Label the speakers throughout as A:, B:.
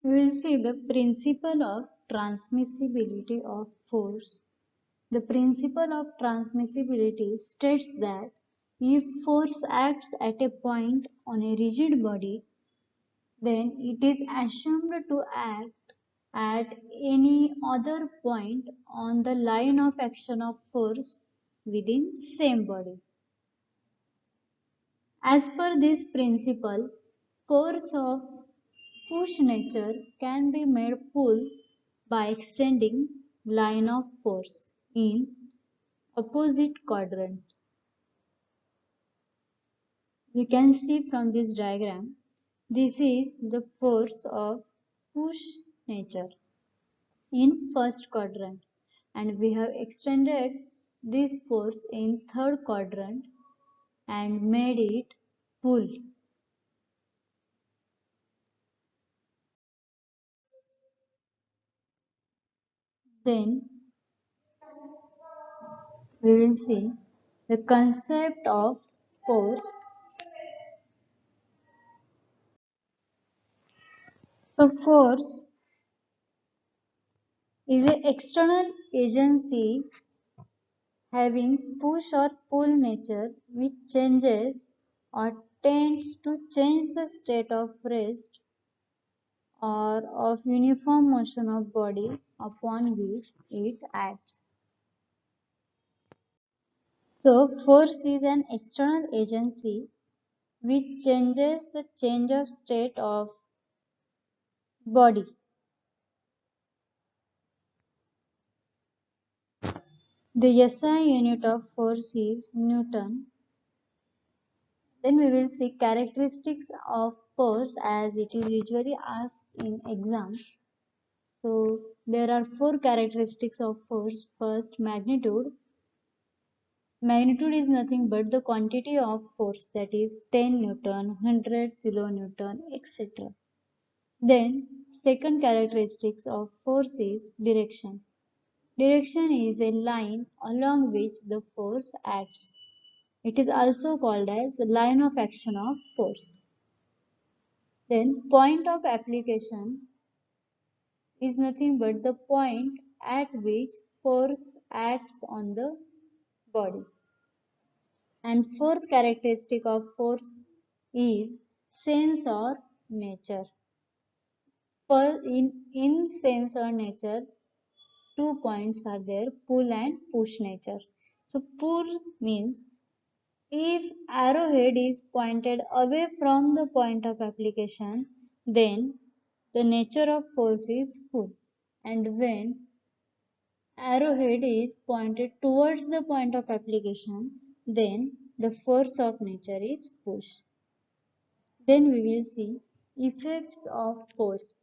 A: We will see the principle of transmissibility of force. The principle of transmissibility states that if force acts at a point on a rigid body, then it is assumed to act at any other point on the line of action of force within same body. As per this principle, force of push nature can be made pull by extending line of force in opposite quadrant. We can see from this diagram, this is the force of push nature in first quadrant, and we have extended this force in third quadrant and made it pull. Then we will see the concept of force. So force is an external agency having push or pull nature which changes or tends to change the state of rest or of uniform motion of body upon which it acts. So force is an external agency which changes the change of state of body. The SI unit of force is Newton. Then we will see characteristics of force as it is usually asked in exams. So there are four characteristics of force. First, magnitude. Magnitude is nothing but the quantity of force, that is 10 Newton, 100 kilonewton, etc. Then second characteristics of force is direction. Direction is a line along which the force acts. It is also called as line of action of force. Then point of application is nothing but the point at which force acts on the body. And fourth characteristic of force is sense or nature. In sense or nature, two points are there, pull and push nature. So pull means if arrowhead is pointed away from the point of application, then the nature of force is pull. And when arrowhead is pointed towards the point of application, then the force of nature is push. Then we will see effects of force.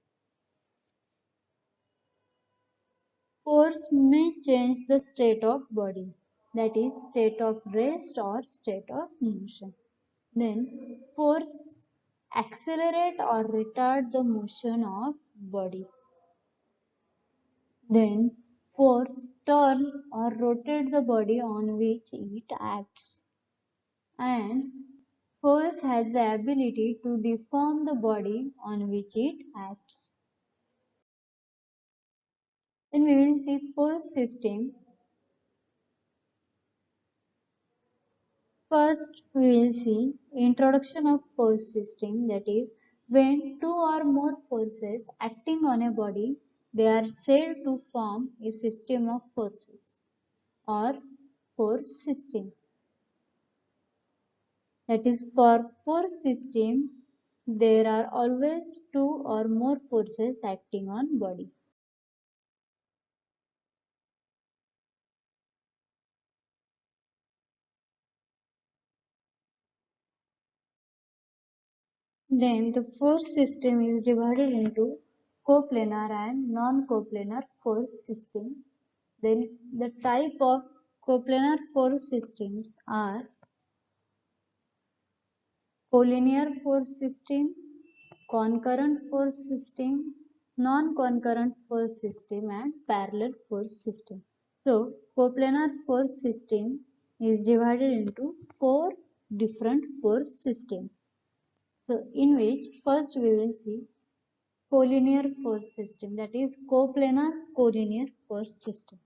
A: Force may change the state of body, that is state of rest or state of motion. Then force accelerate or retard the motion of body. Then force turn or rotate the body on which it acts. And force has the ability to deform the body on which it acts. Then we will see force system. First, we will see introduction of force system, that is, when two or more forces acting on a body, they are said to form a system of forces or force system. That is, for force system, there are always two or more forces acting on body. Then the force system is divided into coplanar and non-coplanar force system. Then the type of coplanar force systems are collinear force system, concurrent force system, non-concurrent force system, and parallel force system. So coplanar force system is divided into four different force systems. So in which first we will see collinear force system, that is coplanar collinear force system.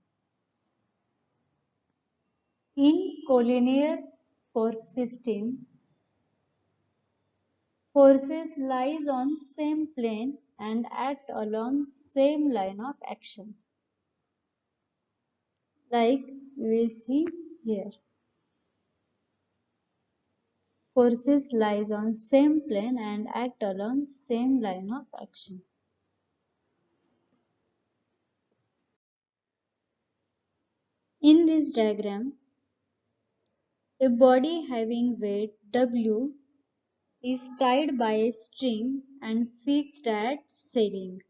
A: In collinear force system, forces lies on same plane and act along same line of action. Like we see here. Forces lies on same plane and act along same line of action. In this diagram, a body having weight W is tied by a string and fixed at ceiling.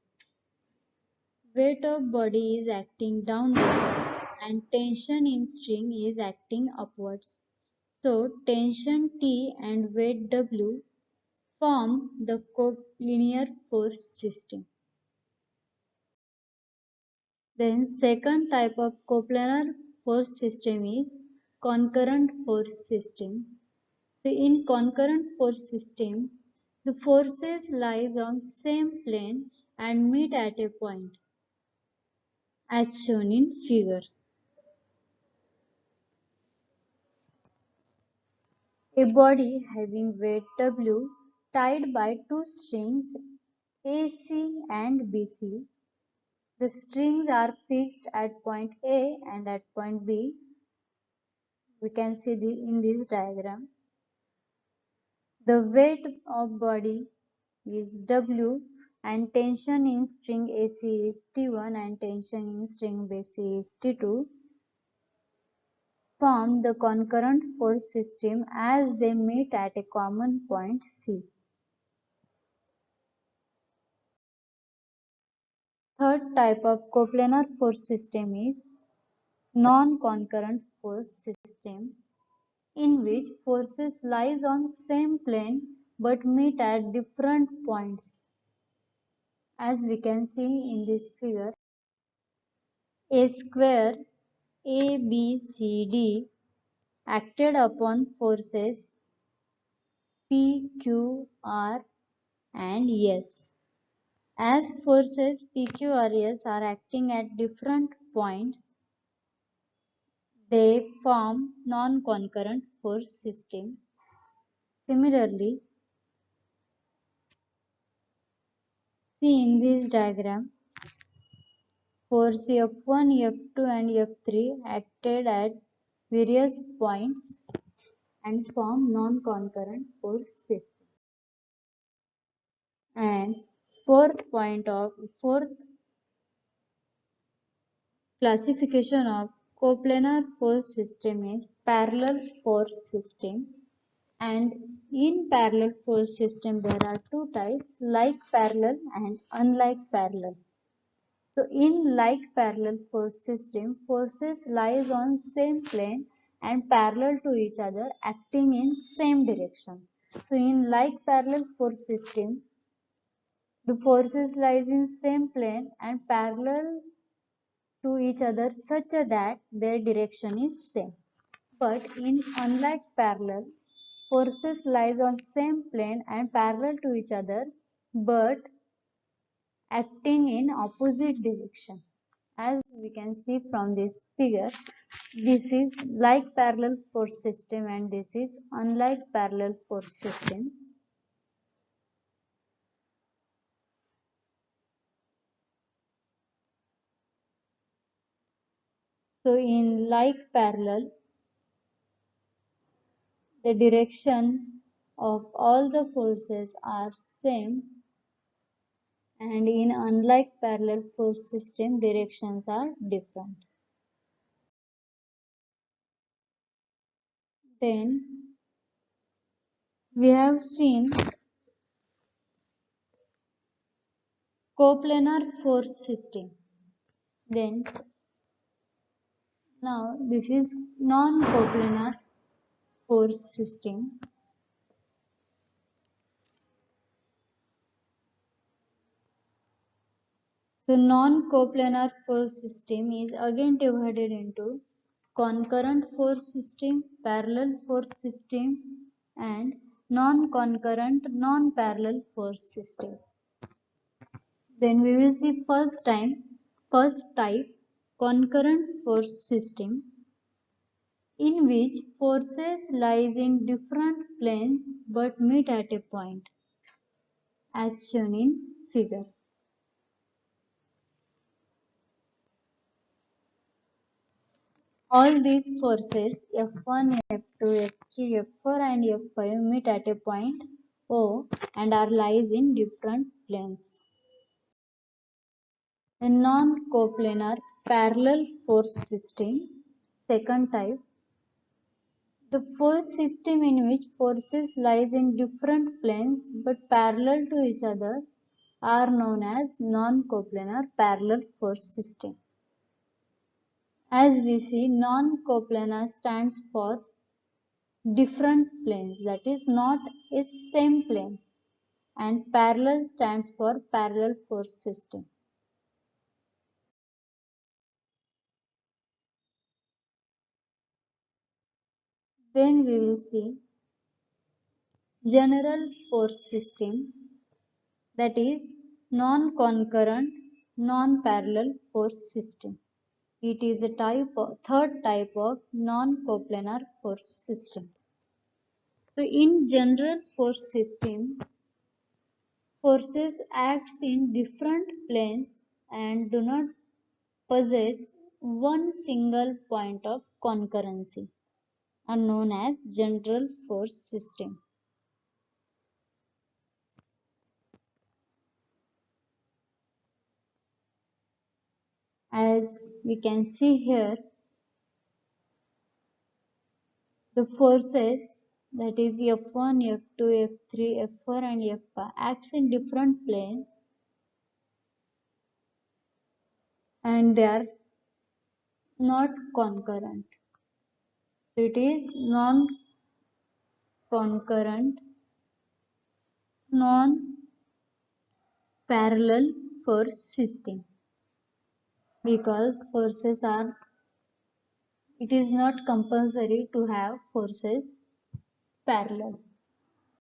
A: Weight of body is acting downward and tension in string is acting upwards. So tension T and weight W form the collinear force system. Then second type of coplanar force system is concurrent force system. So in concurrent force system, the forces lies on same plane and meet at a point as shown in figure. A body having weight W tied by two strings AC and BC. The strings are fixed at point A and at point B. We can see in this diagram. The weight of body is W and tension in string AC is T1 and tension in string BC is T2 form the concurrent force system as they meet at a common point C. Third type of coplanar force system is non-concurrent force system in which forces lies on same plane but meet at different points. As we can see in this figure, a square ABCD acted upon forces P, Q, R and S. As forces P, Q, R, S are acting at different points, they form non-concurrent force system. Similarly, see in this diagram, force F1, F2 and F3 acted at various points and form non-concurrent force system. And fourth classification of coplanar force system is parallel force system. And in parallel force system there are two types, like parallel and unlike parallel. So in like parallel force system, forces lies on same plane and parallel to each other acting in same direction. So in like parallel force system, the forces lies in same plane and parallel to each other such that their direction is same. But in unlike parallel, forces lies on same plane and parallel to each other but acting in opposite direction. As we can see from this figure, this is like parallel force system and this is unlike parallel force system. So in like parallel, the direction of all the forces are same, and in unlike parallel force system, directions are different. Then we have seen coplanar force system. Then now this is non-coplanar force system. So non-coplanar force system is again divided into concurrent force system, parallel force system and non-concurrent non-parallel force system. Then we will see first type concurrent force system, in which forces lies in different planes but meet at a point, as shown in figure. All these forces F1, F2, F3, F4 and F5 meet at a point O and are lies in different planes. A non-coplanar parallel force system, second type. The force system in which forces lies in different planes but parallel to each other are known as non-coplanar parallel force system. As we see, non-coplanar stands for different planes, that is not a same plane, and parallel stands for parallel force system. Then we will see general force system, that is non-concurrent non-parallel force system. It is a third type of non-coplanar force system. So in general force system, forces acts in different planes and do not possess one single point of concurrency, are known as general force system. As we can see here, the forces, that is F1, F2, F3, F4 and F5, acts in different planes and they are not concurrent. It is non-concurrent, non-parallel force system, because it is not compulsory to have forces parallel.